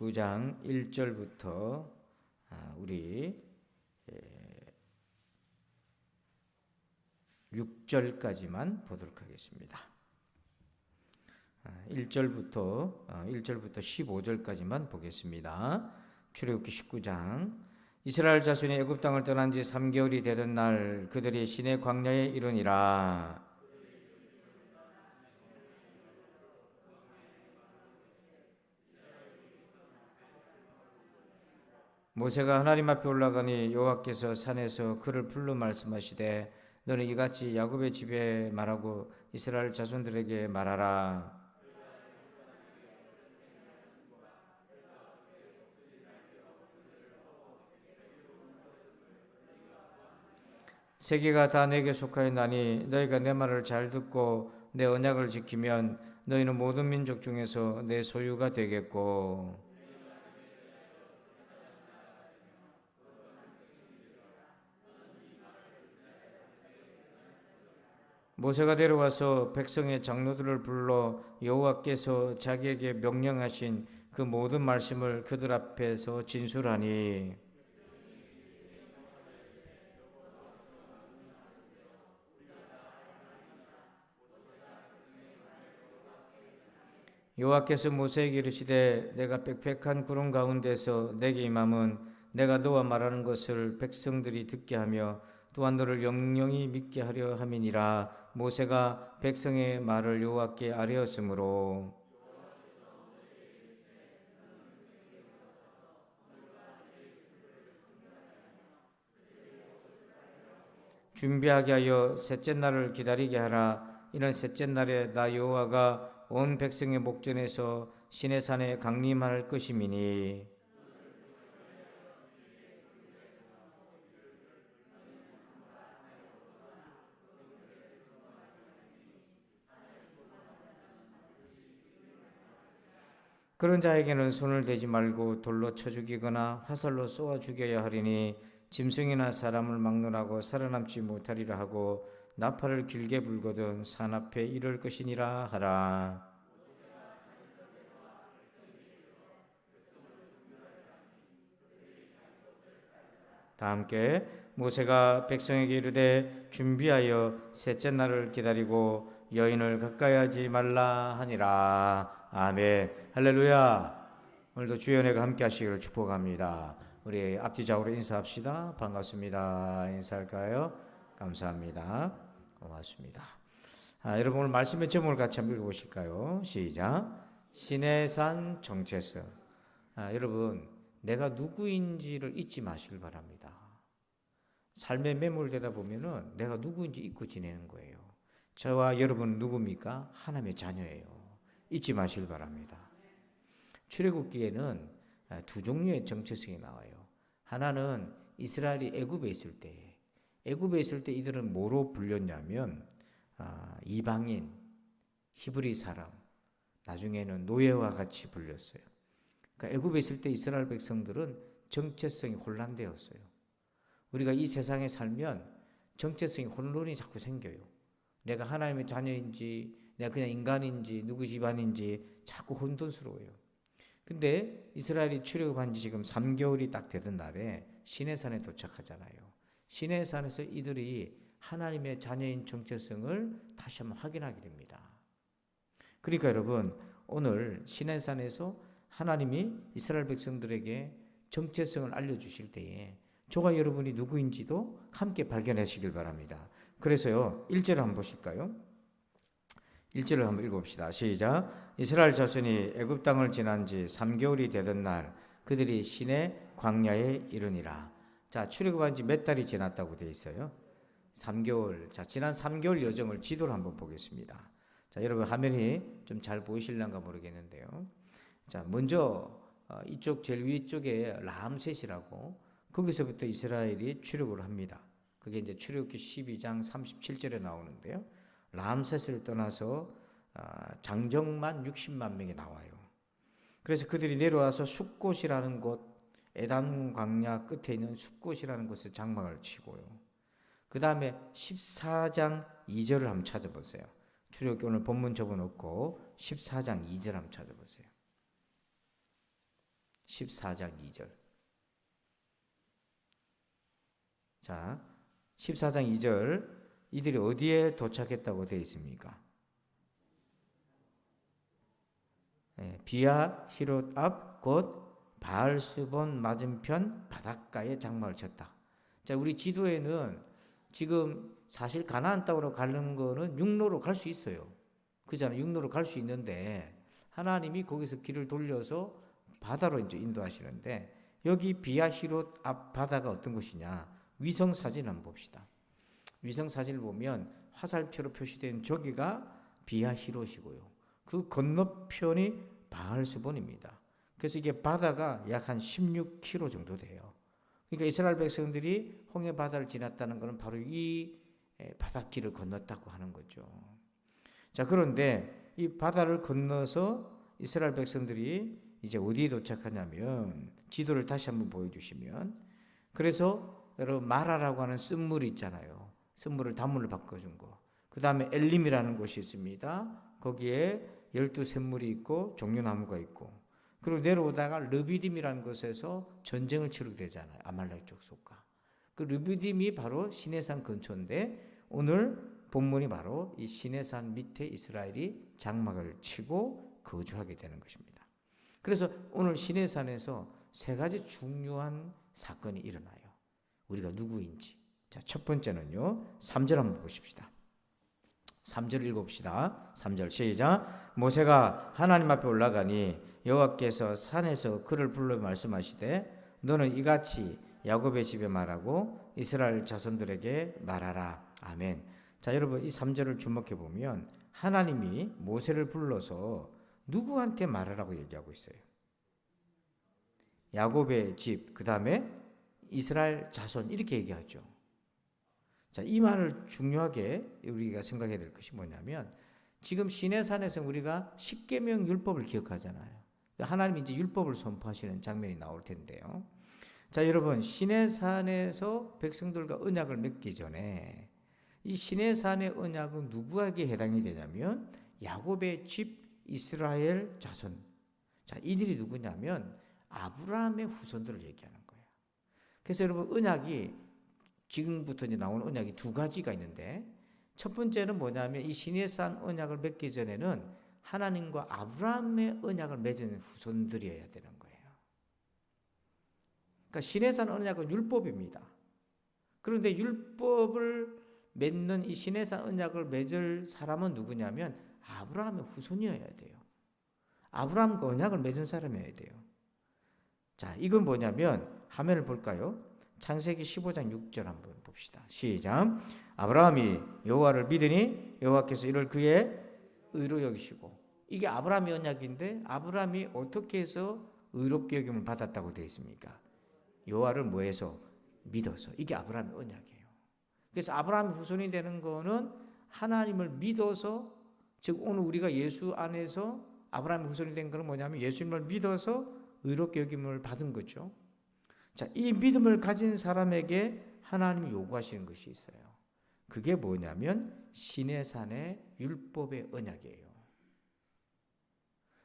19장 1절부터 우리 6절까지만 보도록 하겠습니다. 1절부터 15절까지만 보겠습니다. 출애굽기 19장. 이스라엘 자손이 애굽 땅을 떠난 지 3개월이 되던 날 그들이 시내 광야에 이르니라. 모세가 하나님 앞에 올라가니 여호와께서 산에서 그를 불러 말씀하시되 너는 이같이 야곱의 집에 말하고 이스라엘 자손들에게 말하라. 세계가 다 내게 속하였나니 너희가 내 말을 잘 듣고 내 언약을 지키면 너희는 모든 민족 중에서 내 소유가 되겠고 모세가 데려와서 백성의 장로들을 불러 여호와께서 자기에게 명령하신 그 모든 말씀을 그들 앞에서 진술하니 여호와께서 모세에게 이르시되 내가 빽빽한 구름 가운데서 내게 임함은 내가 너와 말하는 것을 백성들이 듣게 하며 또한 너를 영영히 믿게 하려 함이니라. 모세가 백성의 말을 여호와께 아뢰었으므로 준비하게 하여 셋째 날을 기다리게 하라. 이는 셋째 날에 나 여호와가 온 백성의 목전에서 시내산에 강림할 것임이니 그런 자에게는 손을 대지 말고 돌로 쳐 죽이거나 화살로 쏘아 죽여야 하리니 짐승이나 사람을 막론하고 살아남지 못하리라 하고 나팔을 길게 불거든 산 앞에 이를 것이니라 하라. 다 함께 모세가 백성에게 이르되 준비하여 셋째 날을 기다리고 여인을 가까이 하지 말라 하니라. 아멘. 할렐루야. 오늘도 주의 은혜가 함께 하시기를 축복합니다. 우리 앞뒤좌우로 인사합시다. 반갑습니다. 인사할까요? 감사합니다. 고맙습니다. 여러분 오늘 말씀의 제목을 같이 한번 읽어보실까요? 시작. 시내산 정체성. 여러분 내가 누구인지를 잊지 마시길 바랍니다. 삶에 매몰되다 보면은 내가 누구인지 잊고 지내는 거예요. 저와 여러분은 누굽니까? 하나님의 자녀예요. 잊지 마시길 바랍니다. 출애굽기에는 두 종류의 정체성이 나와요. 하나는 이스라엘이 애굽에 있을 때, 이들은 뭐로 불렸냐면 이방인, 히브리 사람, 나중에는 노예와 같이 불렸어요. 그러니까 애굽에 있을 때 이스라엘 백성들은 정체성이 혼란되었어요. 우리가 이 세상에 살면 정체성이 혼돈이 자꾸 생겨요. 내가 하나님의 자녀인지 내가 그냥 인간인지 누구 집안인지 자꾸 혼돈스러워요. 근데 이스라엘이 출애굽한 지 지금 3개월이 딱 되던 날에 시내산에 도착하잖아요. 시내산에서 이들이 하나님의 자녀인 정체성을 다시 한번 확인하게 됩니다. 그러니까 여러분 오늘 시내산에서 하나님이 이스라엘 백성들에게 정체성을 알려주실 때에 저와 여러분이 누구인지도 함께 발견하시길 바랍니다. 그래서요 1절을 한번 보실까요? 1절을 한번 읽어봅시다. 시작. 이스라엘 자손이 애굽 땅을 지난 지 3개월이 되던 날 그들이 시내 광야에 이르니라. 자, 출애굽한 지 몇 달이 지났다고 되어 있어요? 3개월. 자, 지난 3개월 여정을 지도를 한번 보겠습니다. 자, 여러분 화면이 좀 잘 보이실런가 모르겠는데요. 자, 먼저 이쪽 제일 위쪽에 라암셋이라고 거기서부터 이스라엘이 출애굽을 합니다. 그게 이제 출애굽기 12장 37절에 나오는데요. 라암셋을 떠나서 장정만 60만 명이 나와요. 그래서 그들이 내려와서 숫곳이라는 곳, 에단 광야 끝에 있는 숫곳이라는 곳에 장막을 치고요. 그 다음에 14장 2절을 한번 찾아보세요. 출애굽기 오늘 본문 접어놓고 14장 2절 한번 찾아보세요. 14장 2절. 자, 14장 2절. 이들이 어디에 도착했다고 되어 있습니까? 비아 히롯 앞 곧 바알스본 맞은편 바닷가에 장막을 쳤다. 자, 우리 지도에는 지금 사실 가나안 땅으로 가는 거는 육로로 갈 수 있어요. 그잖아요. 육로로 갈 수 있는데 하나님이 거기서 길을 돌려서 바다로 이제 인도하시는데 여기 비아 히롯 앞 바다가 어떤 곳이냐? 위성 사진 한번 봅시다. 위성 사진을 보면 화살표로 표시된 저기가 비아 히롯이고요. 그 건너편이 바알스본입니다. 그래서 이게 바다가 약 한 16km 정도 돼요. 그러니까 이스라엘 백성들이 홍해 바다를 지났다는 것은 바로 이 바닷길을 건넜다고 하는 거죠. 자, 그런데 이 바다를 건너서 이스라엘 백성들이 이제 어디에 도착하냐면 지도를 다시 한번 보여주시면 그래서 여러분 마라라고 하는 쓴물이 있잖아요. 쓴물을 단물로 바꿔준 거. 그 다음에 엘림이라는 곳이 있습니다. 거기에 12샘물이 있고 종려나무가 있고 그리고 내려오다가 르비딤이라는 곳에서 전쟁을 치르게 되잖아요. 아말렉 족속과. 그 르비딤이 바로 시내산 근처인데 오늘 본문이 바로 이 시내산 밑에 이스라엘이 장막을 치고 거주하게 되는 것입니다. 그래서 오늘 시내산에서 세 가지 중요한 사건이 일어나요. 우리가 누구인지. 자, 첫 번째는요. 3절 한번 보십시다. 3절 읽어봅시다. 3절 시작. 모세가 하나님 앞에 올라가니 여호와께서 산에서 그를 불러 말씀하시되 너는 이같이 야곱의 집에 말하고 이스라엘 자손들에게 말하라. 아멘. 자, 여러분 이 3절을 주목해 보면 하나님이 모세를 불러서 누구한테 말하라고 얘기하고 있어요? 야곱의 집, 그 다음에 이스라엘 자손 이렇게 얘기하죠. 자, 이 말을 중요하게 우리가 생각해야 될 것이 뭐냐면 지금 시내산에서 우리가 십계명 율법을 기억하잖아요. 하나님이 이제 율법을 선포하시는 장면이 나올 텐데요. 자, 여러분 시내산에서 백성들과 언약을 맺기 전에 이 시내산의 언약은 누구에게 해당이 되냐면 야곱의 집 이스라엘 자손. 자, 이들이 누구냐면 아브라함의 후손들을 얘기하는 거예요. 그래서 여러분 언약이 지금부터 이제 나오는 언약이 두 가지가 있는데 첫 번째는 뭐냐면 이 시내산 언약을 맺기 전에는 하나님과 아브라함의 언약을 맺은 후손들이어야 되는 거예요. 그러니까 시내산 언약은 율법입니다. 그런데 율법을 맺는 이 시내산 언약을 맺을 사람은 누구냐면 아브라함의 후손이어야 돼요. 아브라함과 언약을 맺은 사람이어야 돼요. 자, 이건 뭐냐면 화면을 볼까요? 창세기 15장 6절 한번 봅시다. 시작. 아브라함이 여호와를 믿으니 여호와께서 이를 그의 의로 여기시고. 이게 아브라함의 언약인데 아브라함이 어떻게 해서 의롭게 여김을 받았다고 되어 있습니까? 여호와를 뭐해서? 믿어서. 이게 아브라함의 언약이에요. 그래서 아브라함의 후손이 되는 거는 하나님을 믿어서, 즉 오늘 우리가 예수 안에서 아브라함의 후손이 된 것은 뭐냐면 예수님을 믿어서 의롭게 여김을 받은 거죠. 자, 이 믿음을 가진 사람에게 하나님이 요구하시는 것이 있어요. 그게 뭐냐면 시내산의 율법의 언약이에요.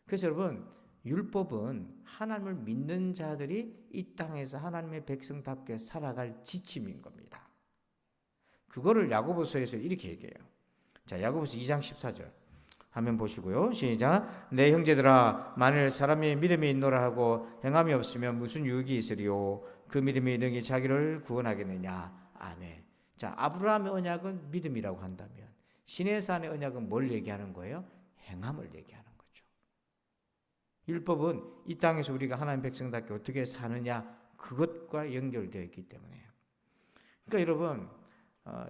그래서 여러분 율법은 하나님을 믿는 자들이 이 땅에서 하나님의 백성답게 살아갈 지침인 겁니다. 그거를 야고보서에서 이렇게 얘기해요. 자, 야고보서 2장 14절 화면 보시고요. 시작. 내 형제들아 만일 사람이 믿음이 있노라 하고 행함이 없으면 무슨 유익이 있으리요? 그 믿음이 능히 자기를 구원하겠느냐? 아멘. 자, 아브라함의 언약은 믿음이라고 한다면 시내산의 언약은 뭘 얘기하는 거예요? 행함을 얘기하는 거죠. 율법은 이 땅에서 우리가 하나님 백성답게 어떻게 사느냐 그것과 연결되어 있기 때문에. 그러니까 여러분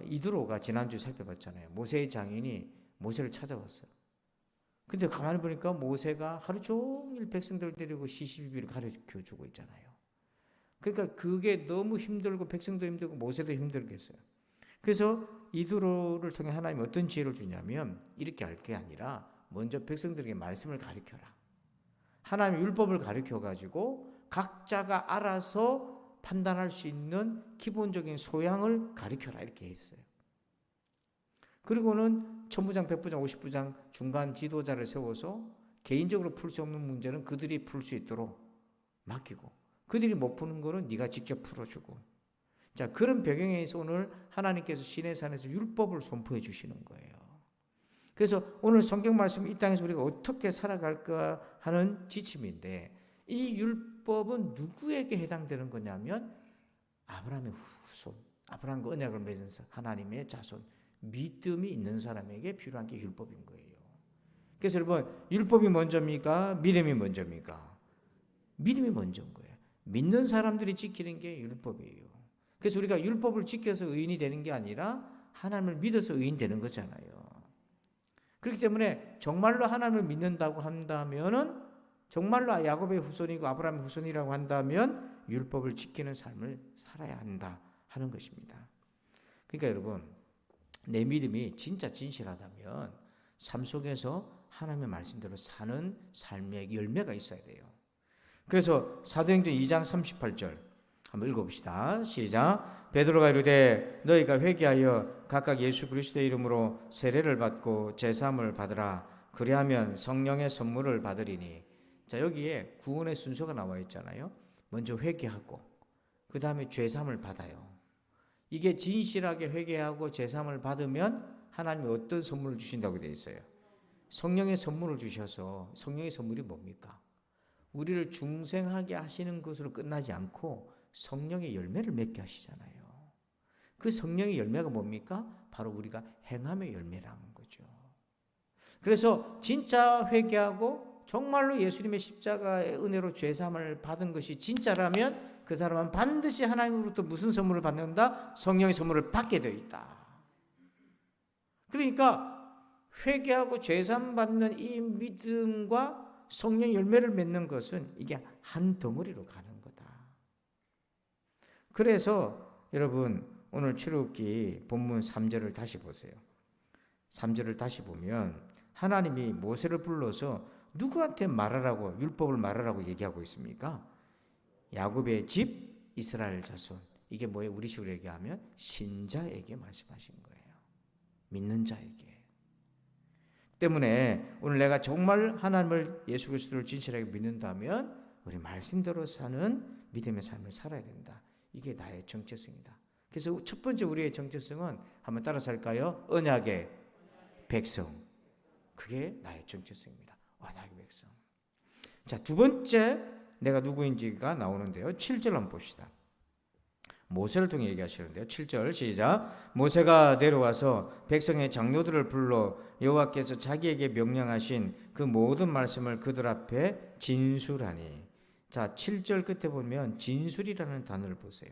이드로가 지난주에 살펴봤잖아요. 모세의 장인이 모세를 찾아왔어요. 근데 가만히 보니까 모세가 하루 종일 백성들 데리고 시시비비를 가르쳐주고 있잖아요. 그러니까 그게 너무 힘들고 백성도 힘들고 모세도 힘들겠어요. 그래서 이드로를 통해 하나님이 어떤 지혜를 주냐면 이렇게 할 게 아니라 먼저 백성들에게 말씀을 가르쳐라. 하나님의 율법을 가르쳐가지고 각자가 알아서 판단할 수 있는 기본적인 소양을 가르쳐라 이렇게 했어요. 그리고는 천부장, 백부장, 50부장 중간 지도자를 세워서 개인적으로 풀 수 없는 문제는 그들이 풀 수 있도록 맡기고 그들이 못 푸는 거는 네가 직접 풀어주고. 자, 그런 배경에서 오늘 하나님께서 시내산에서 율법을 선포해 주시는 거예요. 그래서 오늘 성경 말씀 이 땅에서 우리가 어떻게 살아갈까 하는 지침인데, 이 율법은 누구에게 해당되는 거냐면 아브라함의 후손, 아브라함과 언약을 맺은 하나님의 자손, 믿음이 있는 사람에게 필요한 게 율법인 거예요. 그래서 여러분, 율법이 먼저입니까? 믿음이 먼저입니까? 믿음이 먼저인 거예요. 믿는 사람들이 지키는 게 율법이에요. 그래서 우리가 율법을 지켜서 의인이 되는 게 아니라 하나님을 믿어서 의인 되는 거잖아요. 그렇기 때문에 정말로 하나님을 믿는다고 한다면은, 정말로 야곱의 후손이고 아브라함의 후손이라고 한다면 율법을 지키는 삶을 살아야 한다 하는 것입니다. 그러니까 여러분, 내 믿음이 진짜 진실하다면 삶 속에서 하나님의 말씀대로 사는 삶의 열매가 있어야 돼요. 그래서 사도행전 2장 38절 한번 읽어봅시다. 시작. 베드로가 이르되 너희가 회개하여 각각 예수 그리스도의 이름으로 세례를 받고 제사함을 받으라. 그리하면 성령의 선물을 받으리니. 자, 여기에 구원의 순서가 나와 있잖아요. 먼저 회개하고 그 다음에 제사함을 받아요. 이게 진실하게 회개하고 제사함을 받으면 하나님이 어떤 선물을 주신다고 되어 있어요? 성령의 선물을 주셔서, 성령의 선물이 뭡니까? 우리를 중생하게 하시는 것으로 끝나지 않고 성령의 열매를 맺게 하시잖아요. 그 성령의 열매가 뭡니까? 바로 우리가 행함의 열매라는 거죠. 그래서 진짜 회개하고 정말로 예수님의 십자가의 은혜로 죄사함을 받은 것이 진짜라면 그 사람은 반드시 하나님으로부터 무슨 선물을 받는다? 성령의 선물을 받게 되어 있다. 그러니까 회개하고 죄사함 받는 이 믿음과 성령 열매를 맺는 것은 이게 한 덩어리로 가는 거다. 그래서 여러분, 오늘 출애굽기 본문 3절을 다시 보세요. 3절을 다시 보면 하나님이 모세를 불러서 누구한테 말하라고, 율법을 말하라고 얘기하고 있습니까? 야곱의 집 이스라엘 자손. 이게 뭐예요? 우리식으로 얘기하면 신자에게 말씀하신 거예요. 믿는 자에게. 때문에 오늘 내가 정말 하나님을, 예수 그리스도를 진실하게 믿는다면 우리 말씀대로 사는 믿음의 삶을 살아야 된다. 이게 나의 정체성이다. 그래서 첫 번째 우리의 정체성은 한번 따라서 할까요? 언약의 백성. 그게 나의 정체성입니다. 언약의 백성. 자, 두 번째 내가 누구인지가 나오는데요. 7절 한번 봅시다. 모세를 통해 얘기하시는데요. 7절 시작. 모세가 내려와서 백성의 장로들을 불러 여호와께서 자기에게 명령하신 그 모든 말씀을 그들 앞에 진술하니. 자, 7절 끝에 보면 진술이라는 단어를 보세요.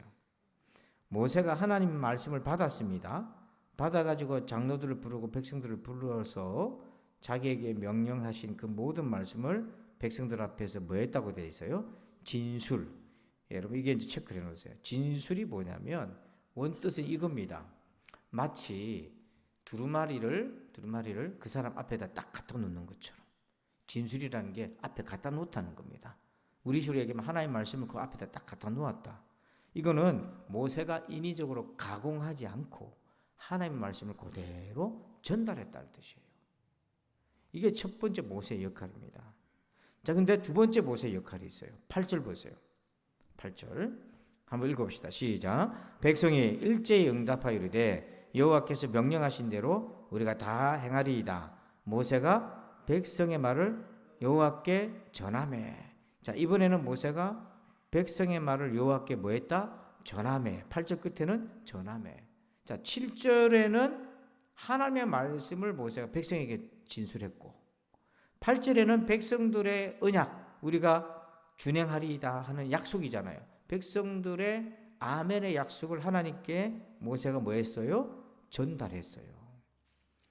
모세가 하나님의 말씀을 받았습니다. 받아가지고 장로들을 부르고 백성들을 불러서 자기에게 명령하신 그 모든 말씀을 백성들 앞에서 뭐 했다고 되어 있어요? 진술. 여러분, 이게 이제 체크를 해놓으세요. 진술이 뭐냐면 원뜻은 이겁니다. 마치 두루마리를 그 사람 앞에다 딱 갖다 놓는 것처럼. 진술이라는 게 앞에 갖다 놓다는 겁니다. 우리 식으로 얘기하면 하나님의 말씀을 그 앞에다 딱 갖다 놓았다. 이거는 모세가 인위적으로 가공하지 않고 하나님의 말씀을 그대로 전달했다는 뜻이에요. 이게 첫 번째 모세의 역할입니다. 자, 근데 두 번째 모세의 역할이 있어요. 8절 보세요. 8절 한번 읽어봅시다. 시작. 백성이 일제히 응답하여 이르되 여호와께서 명령하신 대로 우리가 다 행하리이다. 모세가 백성의 말을 여호와께 전하매. 자, 이번에는 모세가 백성의 말을 여호와께 뭐 했다? 전하매. 8절 끝에는 전하매. 자, 7절에는 하나님의 말씀을 모세가 백성에게 진술했고 8절에는 백성들의 언약, 우리가 준행하리이다 하는 약속이잖아요. 백성들의 아멘의 약속을 하나님께 모세가 뭐 했어요? 전달했어요.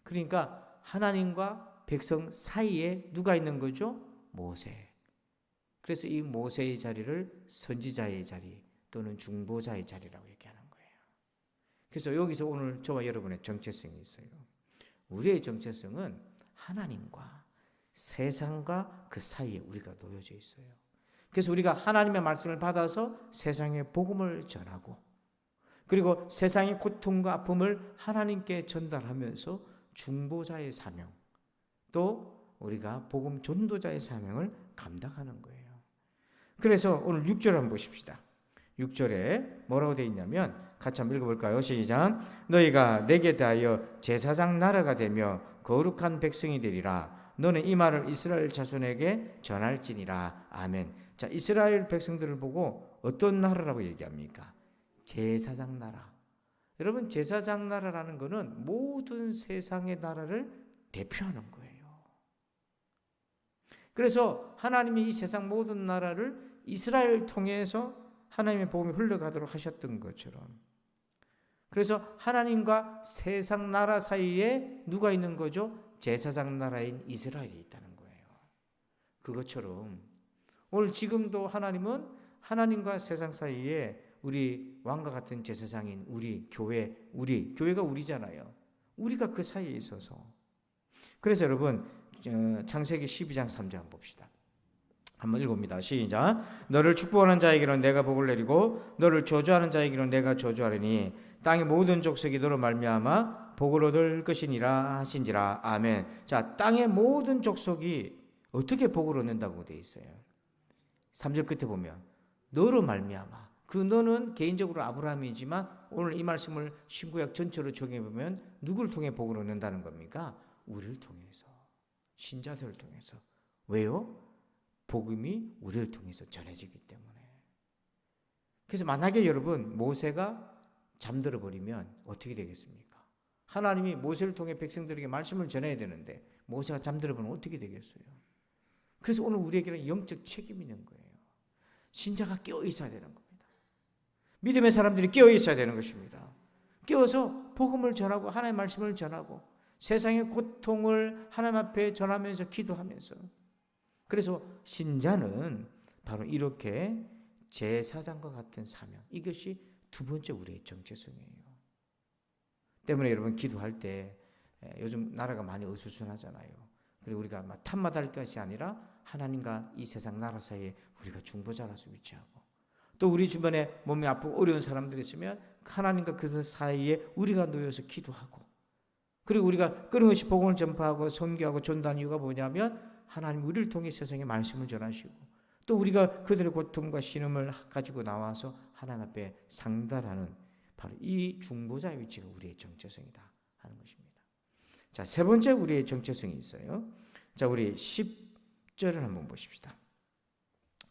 그러니까 하나님과 백성 사이에 누가 있는 거죠? 모세. 그래서 이 모세의 자리를 선지자의 자리 또는 중보자의 자리라고 얘기하는 거예요. 그래서 여기서 오늘 저와 여러분의 정체성이 있어요. 우리의 정체성은 하나님과 세상과 그 사이에 우리가 놓여져 있어요. 그래서 우리가 하나님의 말씀을 받아서 세상에 복음을 전하고 그리고 세상의 고통과 아픔을 하나님께 전달하면서 중보자의 사명 또 우리가 복음 전도자의 사명을 감당하는 거예요. 그래서 오늘 6절 한번 보십시다. 6절에 뭐라고 되어 있냐면 같이 한번 읽어볼까요? 시작. 너희가 내게 대하여 제사장 나라가 되며 거룩한 백성이 되리라. 너는 이 말을 이스라엘 자손에게 전할지니라. 아멘. 자, 이스라엘 백성들을 보고 어떤 나라라고 얘기합니까? 제사장 나라. 여러분, 제사장 나라라는 것은 모든 세상의 나라를 대표하는 거예요. 그래서 하나님이 이 세상 모든 나라를 이스라엘 통해서 하나님의 복음이 흘러가도록 하셨던 것처럼, 그래서 하나님과 세상 나라 사이에 누가 있는 거죠? 제사장 나라인 이스라엘이 있다는 거예요. 그것처럼 오늘 지금도 하나님은 하나님과 세상 사이에 우리 왕과 같은 제사장인 우리 교회가 우리잖아요. 우리가 그 사이에 있어서, 그래서 여러분 창세기 12장 3절 한번 봅시다. 한번 읽어봅니다. 시작. 너를 축복하는 자에게는 내가 복을 내리고 너를 저주하는 자에게는 내가 저주하리니 땅의 모든 족속이 너로 말미암아 복을 얻을 것이니라 하신지라. 아멘. 자, 땅의 모든 족속이 어떻게 복을 얻는다고 되어 있어요? 3절 끝에 보면 너로 말미암아. 그 너는 개인적으로 아브라함이지만 오늘 이 말씀을 신구약 전체로 적용해 보면 누구를 통해 복을 얻는다는 겁니까? 우리를 통해서, 신자들을 통해서. 왜요? 복음이 우리를 통해서 전해지기 때문에. 그래서 만약에 여러분 모세가 잠들어 버리면 어떻게 되겠습니까? 하나님이 모세를 통해 백성들에게 말씀을 전해야 되는데 모세가 잠들어 버리면 어떻게 되겠어요? 그래서 오늘 우리에게는 영적 책임이 있는 거예요. 신자가 깨어 있어야 되는 겁니다. 믿음의 사람들이 깨어 있어야 되는 것입니다. 깨어서 복음을 전하고 하나님의 말씀을 전하고 세상의 고통을 하나님 앞에 전하면서 기도하면서, 그래서 신자는 바로 이렇게 제사장과 같은 사명, 이것이 두 번째 우리의 정체성이에요. 때문에 여러분 기도할 때 요즘 나라가 많이 어수선하잖아요. 그리고 우리가 막 탐마할 것이 아니라 하나님과 이 세상 나라 사이에 우리가 중보자로서 위치하고, 또 우리 주변에 몸이 아프고 어려운 사람들이 있으면 하나님과 그 사이에 우리가 놓여서 기도하고, 그리고 우리가 끊임없이 복음을 전파하고 선교하고 전도하는 이유가 뭐냐면 하나님 우리를 통해 세상에 말씀을 전하시고 또 우리가 그들의 고통과 신음을 가지고 나와서 하나님 앞에 상달하는 바로 이 중보자의 위치가 우리의 정체성이다 하는 것입니다. 자, 세 번째 우리의 정체성이 있어요. 자, 우리 10절을 한번 보십시다.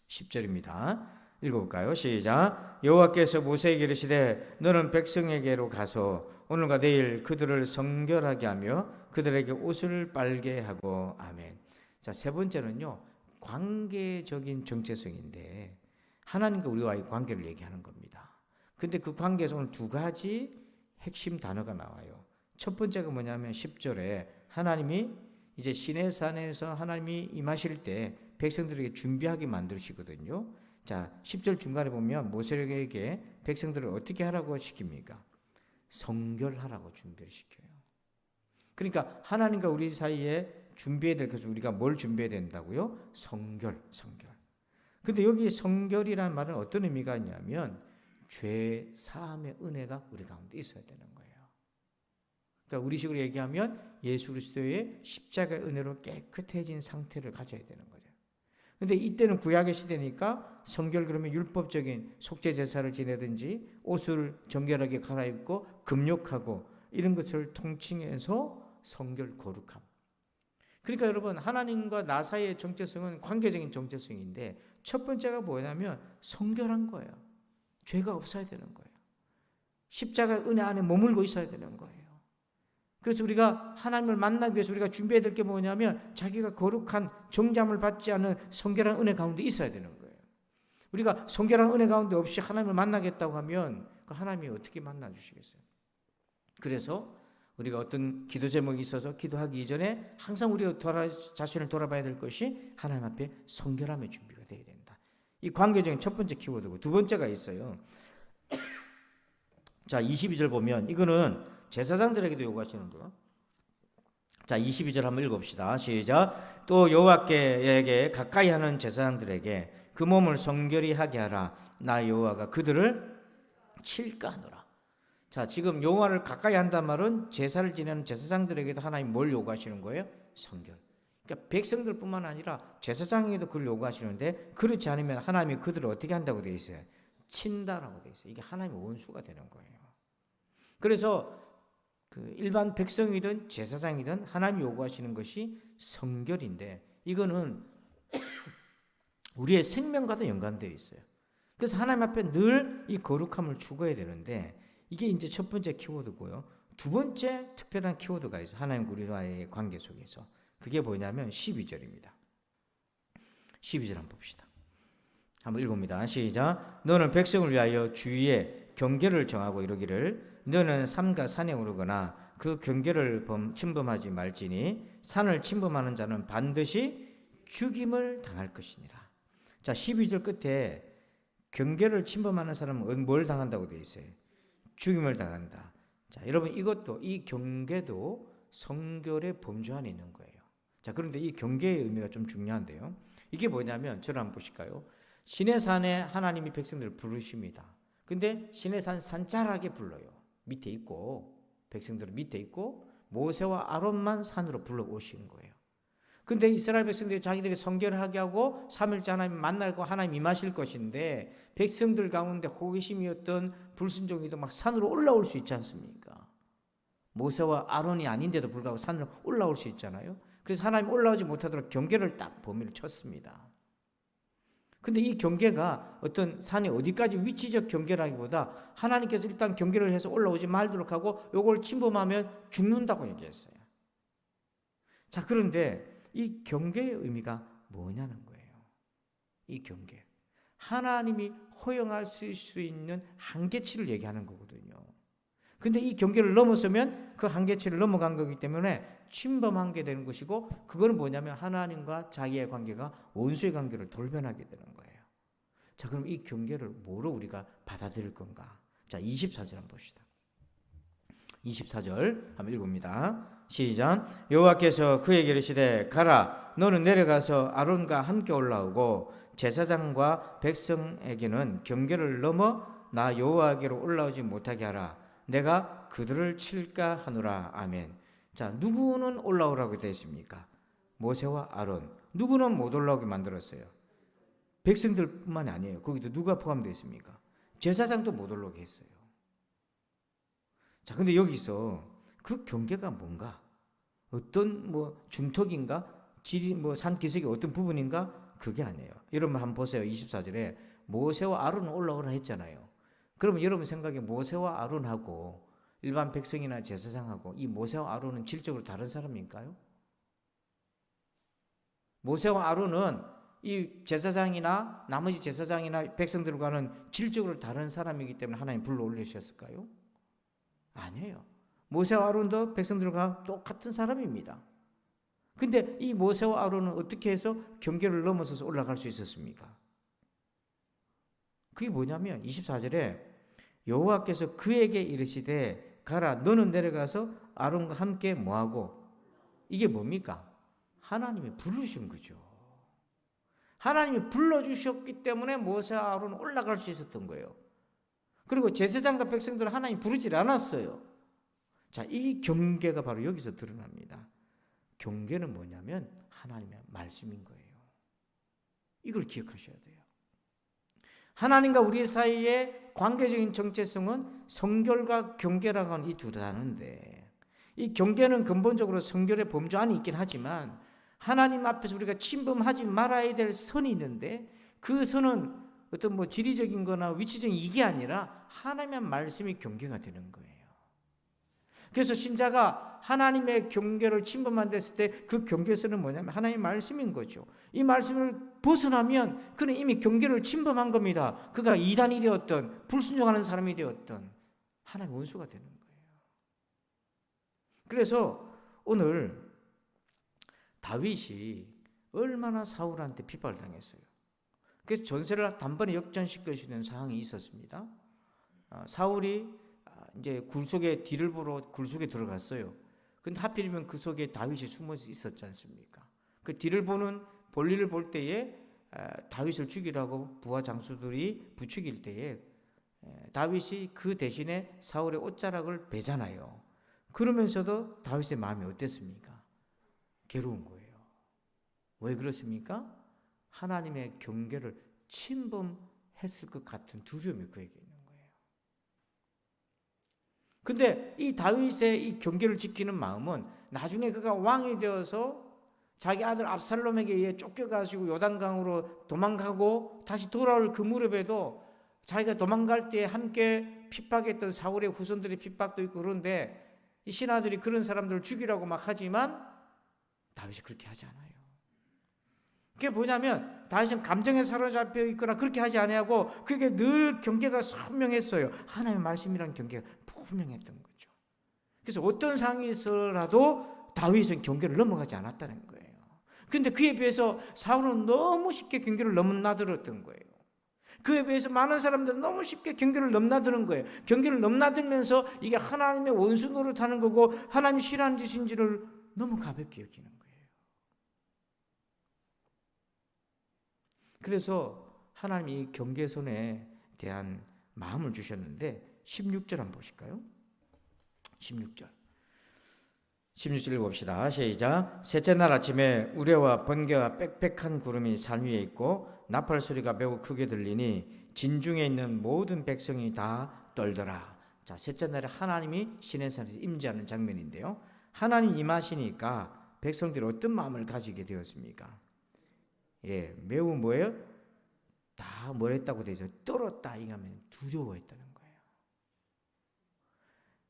10절입니다. 읽어볼까요? 시작. 여호와께서 모세에게 이르시되 너는 백성에게로 가서 오늘과 내일 그들을 성결하게 하며 그들에게 옷을 빨게 하고. 아멘. 자, 세 번째는요, 관계적인 정체성인데 하나님과 우리와의 관계를 얘기하는 겁니다. 근데 그 관계에서 오늘 두 가지 핵심 단어가 나와요. 첫 번째가 뭐냐면 10절에 하나님이 이제 시내산에서 하나님이 임하실 때 백성들에게 준비하게 만드시거든요. 자, 10절 중간에 보면 모세에게 백성들을 어떻게 하라고 시킵니까? 성결하라고 준비를 시켜요. 그러니까 하나님과 우리 사이에 준비해야 될 것은 우리가 뭘 준비해야 된다고요? 성결. 근데 여기 성결이라는 말은 어떤 의미가 있냐면 죄 사함의 은혜가 우리 가운데 있어야 되는 거예요. 그러니까 우리식으로 얘기하면 예수 그리스도의 십자가의 은혜로 깨끗해진 상태를 가져야 되는 거죠. 근데 이때는 구약의 시대니까 성결 그러면 율법적인 속죄 제사를 지내든지 옷을 정결하게 갈아입고 금욕하고 이런 것을 통칭해서 성결 거룩함. 그러니까 여러분 하나님과 나 사이의 정체성은 관계적인 정체성인데 첫 번째가 뭐냐면 성결한 거예요. 죄가 없어야 되는 거예요. 십자가의 은혜 안에 머물고 있어야 되는 거예요. 그래서 우리가 하나님을 만나기 위해서 우리가 준비해야 될 게 뭐냐면 자기가 거룩한 정죄함을 받지 않은 성결한 은혜 가운데 있어야 되는 거예요. 우리가 성결한 은혜 가운데 없이 하나님을 만나겠다고 하면 그 하나님이 어떻게 만나 주시겠어요? 그래서 우리가 어떤 기도 제목이 있어서 기도하기 이전에 항상 우리가 자신을 돌아봐야 될 것이 하나님 앞에 성결함의 준비가 되어야 된다. 이 관계적인 첫 번째 키워드고, 두 번째가 있어요. 자, 22절 보면 이거는 제사장들에게도 요구하시는 거예요. 자, 22절 한번 읽어봅시다. 시작. 또 여호와께에게 가까이 하는 제사장들에게 그 몸을 성결히 하게 하라. 나 여호와가 그들을 칠까 하노라. 자, 지금 여호와를 가까이 한단 말은 제사를 지내는 제사장들에게도 하나님 뭘 요구하시는 거예요? 성결. 그러니까 백성들뿐만 아니라 제사장에게도 그걸 요구하시는데 그렇지 않으면 하나님이 그들을 어떻게 한다고 되어 있어요? 친다라고 되어 있어요. 이게 하나님의 원수가 되는 거예요. 그래서 그 일반 백성이든 제사장이든 하나님이 요구하시는 것이 성결인데 이거는 우리의 생명과도 연관되어 있어요. 그래서 하나님 앞에 늘 이 거룩함을 추구해야 되는데 이게 이제 첫 번째 키워드고요. 두 번째 특별한 키워드가 있어요. 하나님 우리와의 관계 속에서. 그게 뭐냐면 12절입니다. 12절 한번 봅시다. 한번 읽어봅니다. 시작. 너는 백성을 위하여 주위에 경계를 정하고 이르기를 너는 삼가 산에 오르거나 그 경계를 침범하지 말지니 산을 침범하는 자는 반드시 죽임을 당할 것이니라. 자, 12절 끝에 경계를 침범하는 사람은 뭘 당한다고 되어 있어요? 죽임을 당한다. 자, 여러분 이것도 이 경계도 성결의 범주 안에 있는 거예요. 자, 그런데 이 경계의 의미가 좀 중요한데요. 이게 뭐냐면 저를 한번 보실까요? 시내산에 하나님이 백성들을 부르십니다. 근데 시내산 산자락에 불러요. 밑에 있고 백성들은 밑에 있고 모세와 아론만 산으로 불러오시는 거예요. 근데 이스라엘 백성들이 자기들이 성결하게 하고 3일째 하나님 만나고 하나님 임하실 것인데 백성들 가운데 호기심이었던 불순종이도 막 산으로 올라올 수 있지 않습니까? 모세와 아론이 아닌데도 불구하고 산으로 올라올 수 있잖아요. 그래서 하나님 올라오지 못하도록 경계를 딱 범위를 쳤습니다. 근데 이 경계가 어떤 산의 어디까지 위치적 경계라기보다 하나님께서 일단 경계를 해서 올라오지 말도록 하고 요걸 침범하면 죽는다고 얘기했어요. 자, 그런데 이 경계의 의미가 뭐냐는 거예요. 이 경계. 하나님이 허용할 수 있는 한계치를 얘기하는 거거든요. 근데 이 경계를 넘어서면 그 한계치를 넘어간 거기 때문에 침범한 게 되는 것이고 그거는 뭐냐면 하나님과 자기의 관계가 원수의 관계를 돌변하게 되는 거예요. 자, 그럼 이 경계를 뭐로 우리가 받아들일 건가? 자, 24절 한번 봅시다. 24절 한번 읽어봅니다. 시작. 여호와께서 그에게 이르시되 가라 너는 내려가서 아론과 함께 올라오고 제사장과 백성에게는 경계를 넘어 나 여호와께로 올라오지 못하게 하라. 내가 그들을 칠까 하노라. 아멘. 자, 누구는 올라오라고 되어 있습니까? 모세와 아론. 누구는 못 올라오게 만들었어요? 백성들뿐만이 아니에요. 거기도 누가 포함되어 있습니까? 제사장도 못 올라오게 했어요. 자, 근데 여기서 그 경계가 뭔가? 어떤 중턱인가? 지리 산 기슭의 어떤 부분인가? 그게 아니에요. 여러분 한번 보세요. 24절에 모세와 아론은 올라오라 했잖아요. 그러면 여러분 생각에 모세와 아론하고 일반 백성이나 제사장하고 이 모세와 아론은 질적으로 다른 사람일까요? 모세와 아론은 이 제사장이나 나머지 제사장이나 백성들과는 질적으로 다른 사람이기 때문에 하나님 불러 올리셨을까요? 아니에요. 모세와 아론도 백성들과 똑같은 사람입니다. 근데 이 모세와 아론은 어떻게 해서 경계를 넘어서서 올라갈 수 있었습니까? 그게 뭐냐면 24절에 여호와께서 그에게 이르시되 가라 너는 내려가서 아론과 함께 뭐하고 이게 뭡니까? 하나님이 부르신 거죠. 하나님이 불러주셨기 때문에 모세와 아론은 올라갈 수 있었던 거예요. 그리고 제사장과 백성들은 하나님 부르질 않았어요. 자, 이 경계가 바로 여기서 드러납니다. 경계는 뭐냐면 하나님의 말씀인 거예요. 이걸 기억하셔야 돼요. 하나님과 우리 사이의 관계적인 정체성은 성결과 경계라고 하는 이 두 단어인데 이 경계는 근본적으로 성결의 범주 안에 있긴 하지만 하나님 앞에서 우리가 침범하지 말아야 될 선이 있는데 그 선은 어떤 지리적인 거나 위치적인 이게 아니라 하나님의 말씀이 경계가 되는 거예요. 그래서 신자가 하나님의 경계를 침범한 됐을 때 그 경계선은 뭐냐면 하나님의 말씀인 거죠. 이 말씀을 벗어나면 그는 이미 경계를 침범한 겁니다. 그가 이단이 되었던 불순종하는 사람이 되었던 하나님의 원수가 되는 거예요. 그래서 오늘 다윗이 얼마나 사울한테 핍박을 당했어요. 그래서 전세를 단번에 역전시킬 수 있는 상황이 있었습니다. 사울이 이제 굴 속에 뒤를 보러 굴 속에 들어갔어요. 근데 하필이면 그 속에 다윗이 숨어 있었지 않습니까? 그 뒤를 보는 볼일을 볼 때에 다윗을 죽이라고 부하 장수들이 부추길 때에 다윗이 그 대신에 사울의 옷자락을 베잖아요. 그러면서도 다윗의 마음이 어땠습니까? 괴로운 거예요. 왜 그렇습니까? 하나님의 경계를 침범했을 것 같은 두려움이 그에게 있는 거예요. 근데 이 다윗의 이 경계를 지키는 마음은 나중에 그가 왕이 되어서 자기 아들 압살롬에게 의해 쫓겨가지고 요단강으로 도망가고 다시 돌아올 그 무렵에도 자기가 도망갈 때 함께 핍박했던 사울의 후손들의 핍박도 있고, 그런데 이 신하들이 그런 사람들을 죽이라고 막 하지만 다윗이 그렇게 하지 않아요. 그게 뭐냐면 다윗은 감정에 사로잡혀 있거나 그렇게 하지 아니하고 그게 늘 경계가 선명했어요. 하나님의 말씀이란 경계가 분명했던 거죠. 그래서 어떤 상황이 있어라도 다윗은 경계를 넘어가지 않았다는 거예요. 근데 그에 비해서 사울은 너무 쉽게 경계를 넘나들었던 거예요. 그에 비해서 많은 사람들은 너무 쉽게 경계를 넘나드는 거예요. 경계를 넘나들면서 이게 하나님의 원수 노릇하는 거고 하나님이 싫어하는 짓인지를 너무 가볍게 여기는 거예요. 그래서 하나님이 이 경계선에 대한 마음을 주셨는데 16절 한번 보실까요? 16절 봅시다. 시작. 셋째 날 아침에 우레와 번개와 빽빽한 구름이 산 위에 있고 나팔 소리가 매우 크게 들리니 진중에 있는 모든 백성이 다 떨더라. 자, 셋째 날에 하나님이 시내산에서 임재하는 장면인데요. 하나님 임하시니까 백성들이 어떤 마음을 가지게 되었습니까? 예, 매우 뭐예요? 다 뭐랬다고 되죠? 떨었다 이거면 두려워했다는 거예요.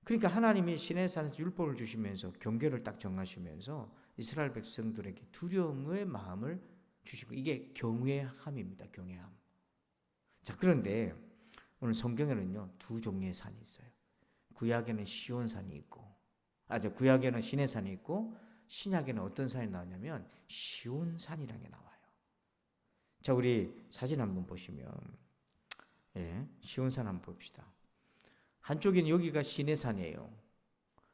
그러니까 하나님이 시내산에서 율법을 주시면서 경계를 딱 정하시면서 이스라엘 백성들에게 두려움의 마음을 주시고, 이게 경외함입니다. 경외함. 자, 그런데 오늘 성경에는요 두 종류의 산이 있어요. 구약에는 시온산이 있고, 구약에는 시내산이 있고, 신약에는 어떤 산이 나왔냐면 시온산이라는 게 나와요. 자, 우리 사진 한번 보시면, 예, 시온산 한번 봅시다. 한쪽에는 여기가 시내산이에요.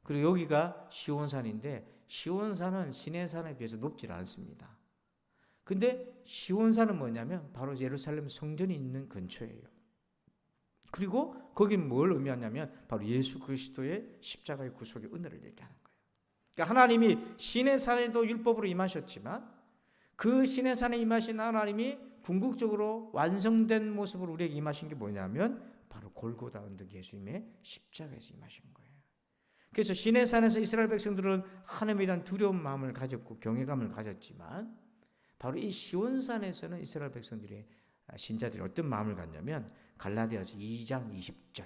그리고 여기가 시온산인데 시온산은 시내산에 비해서 높지 않습니다. 근데 시온산은 뭐냐면 바로 예루살렘 성전이 있는 근처예요. 그리고 거긴 뭘 의미하냐면 바로 예수 그리스도의 십자가의 구속의 은혜를 얘기하는 거예요. 그러니까 하나님이 시내산에도 율법으로 임하셨지만 그 시내산에 임하신 하나님이 궁극적으로 완성된 모습으로 우리에게 임하신 게 뭐냐면 바로 골고다 언덕 예수님의 십자가에서 임하신 거예요. 그래서 시내산에서 이스라엘 백성들은 하나님에 대한 두려운 마음을 가졌고 경외감을 가졌지만 바로 이 시온산에서는 이스라엘 백성들이 신자들이 어떤 마음을 갖냐면 갈라디아서 2장 20절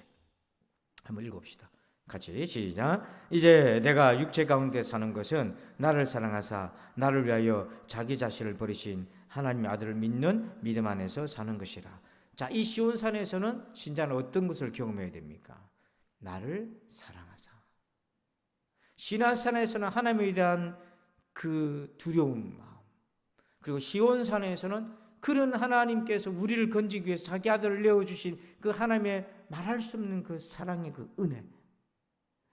한번 읽어봅시다. 같이 시작. 이제 내가 육체 가운데 사는 것은 나를 사랑하사 나를 위하여 자기 자신을 버리신 하나님의 아들을 믿는 믿음 안에서 사는 것이라. 자, 이 시온산에서는 신자는 어떤 것을 경험해야 됩니까? 나를 사랑하사. 시내산에서는 하나님에 대한 그 두려운 마음, 그리고 시온산에서는 그런 하나님께서 우리를 건지기 위해서 자기 아들을 내어주신 그 하나님의 말할 수 없는 그 사랑의 그 은혜,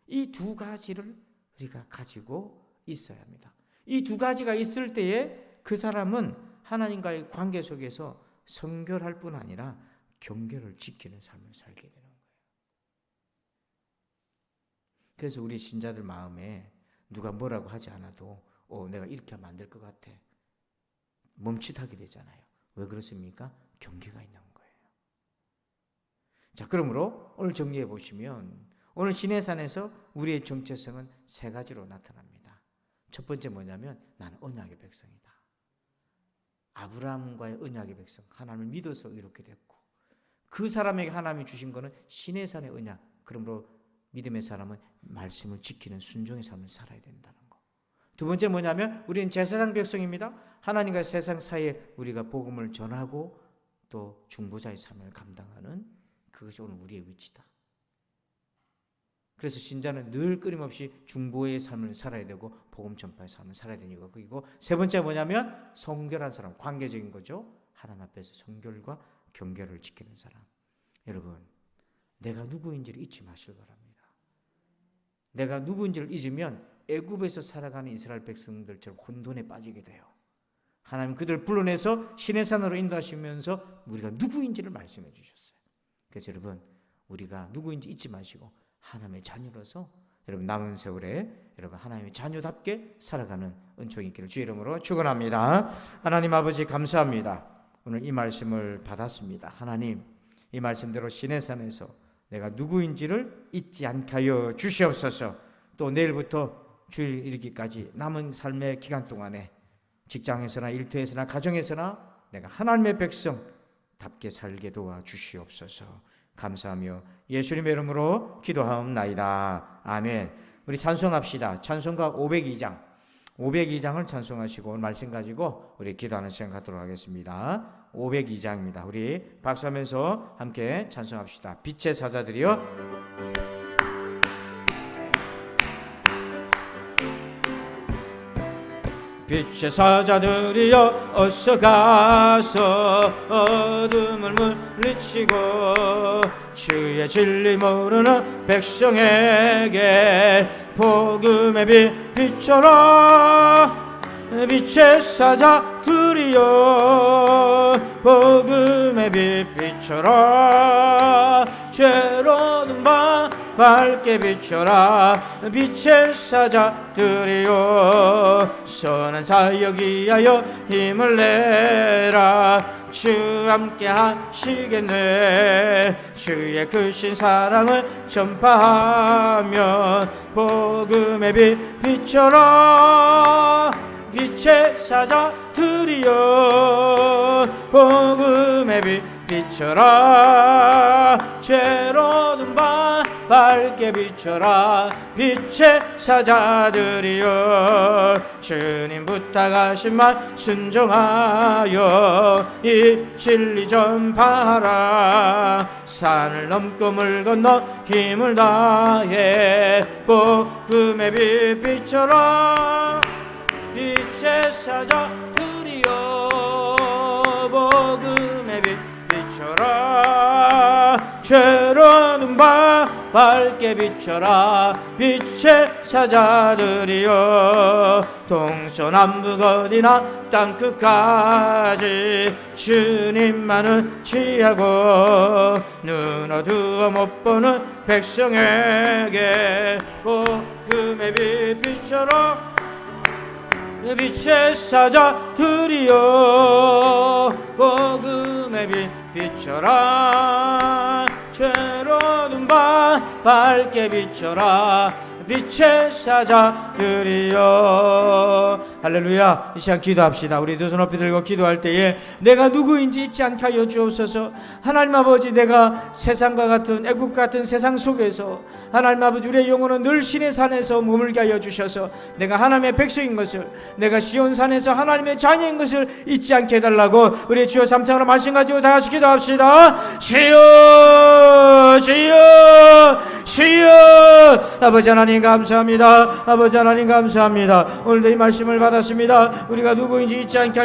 이 두 가지를 우리가 가지고 있어야 합니다. 이 두 가지가 있을 때에 그 사람은 하나님과의 관계 속에서 성결할 뿐 아니라 경계를 지키는 삶을 살게 되는 거예요. 그래서 우리 신자들 마음에 누가 뭐라고 하지 않아도 내가 이렇게 하면 안 될 것 같아, 멈칫하게 되잖아요. 왜 그렇습니까? 경계가 있는 거예요. 자, 그러므로 오늘 정리해 보시면 오늘 시내산에서 우리의 정체성은 세 가지로 나타납니다. 첫 번째 뭐냐면 나는 언약의 백성이다. 아브라함과의 언약의 백성, 하나님을 믿어서 이렇게 됐고 그 사람에게 하나님이 주신 것은 시내산의 언약, 그러므로 믿음의 사람은 말씀을 지키는 순종의 삶을 살아야 된다는 거. 두 번째 뭐냐면 우리는 제사장 백성입니다. 하나님과 세상 사이에 우리가 복음을 전하고 또 중보자의 삶을 감당하는 그것이 오늘 우리의 위치다. 그래서 신자는 늘 끊임없이 중보의 삶을 살아야 되고 복음 전파의 삶을 살아야 되는 거. 그리고 세 번째 뭐냐면 성결한 사람, 관계적인 거죠. 하나님 앞에서 성결과 경계를 지키는 사람. 여러분, 내가 누구인지를 잊지 마시기 바랍니다. 내가 누구인지를 잊으면 애굽에서 살아가는 이스라엘 백성들처럼 혼돈에 빠지게 돼요. 하나님 그들을 불러내서 시내산으로 인도하시면서 우리가 누구인지를 말씀해 주셨어요. 그래서 여러분, 우리가 누구인지 잊지 마시고 하나님의 자녀로서 여러분 남은 세월에 여러분 하나님의 자녀답게 살아가는 은총이 있기를 주 이름으로 축원합니다. 하나님 아버지 감사합니다. 오늘 이 말씀을 받았습니다. 하나님 이 말씀대로 시내산에서 내가 누구인지를 잊지 않게 하여 주시옵소서. 또 내일부터 주일 이르기까지 남은 삶의 기간 동안에 직장에서나 일터에서나 가정에서나 내가 하나님의 백성답게 살게 도와 주시옵소서. 감사하며 예수님의 이름으로 기도하옵나이다. 아멘. 우리 찬송합시다. 찬송가 502장을 찬송하시고 오늘 말씀 가지고 우리 기도하는 시간 갖도록 하겠습니다. 502장입니다. 우리 박수하면서 함께 찬송합시다. 빛의 사자들이여 빛의 사자들이여 어서 가서 어둠을 물리치고 주의 진리 모르는 백성에게 복음의 빛 비춰라. 빛의 사자들이여 복음의 빛 비춰라. 죄로는 밤 밝게 비춰라. 빛의 사자들이여 선한 사역 위하여 힘을 내라. 주 함께 하시겠네. 주의 크신 사랑을 전파하며 복음의 빛 비춰라. 빛의 사자들이여 복음의 빛 비춰라. 죄로는 밤 밝게 비춰라. 빛의 사자들이여 주님 부탁하신 말 순종하여 이 진리 전파하라. 산을 넘고 물 건너 힘을 다해 복음의 빛 비춰라. 빛의 사자들이여 복음의 빛 비춰라. 죄로는 밤 밝게 비춰라. 빛의 사자들이여 동서남북 어디나 땅끝까지 주님만은 취하고 눈 어두워 못 보는 백성에게 복음의 빛 비춰라. 빛의 사자들이여 복음의 빛 비춰라. 죄로는 밤 밝게 비춰라. 빛의 사자들이여. 할렐루야. 이 시간 기도합시다. 우리 두 손 높이 들고 기도할 때에 내가 누구인지 잊지 않게 하여 주옵소서. 하나님 아버지, 내가 세상과 같은 애국 같은 세상 속에서 하나님 아버지 우리의 영혼은 늘 신의 산에서 머물게 하여 주셔서 내가 하나님의 백성인 것을, 내가 시온산에서 하나님의 자녀인 것을 잊지 않게 해달라고 우리 주여 삼창으로 말씀 가지고 다 같이 기도합시다. 주여 주여 주여. 아버지 하나님 감사합니다. 아버지 하나님 감사합니다. 오늘도 이 말씀을 받았습니다. 우리가 누구인지 잊지 않게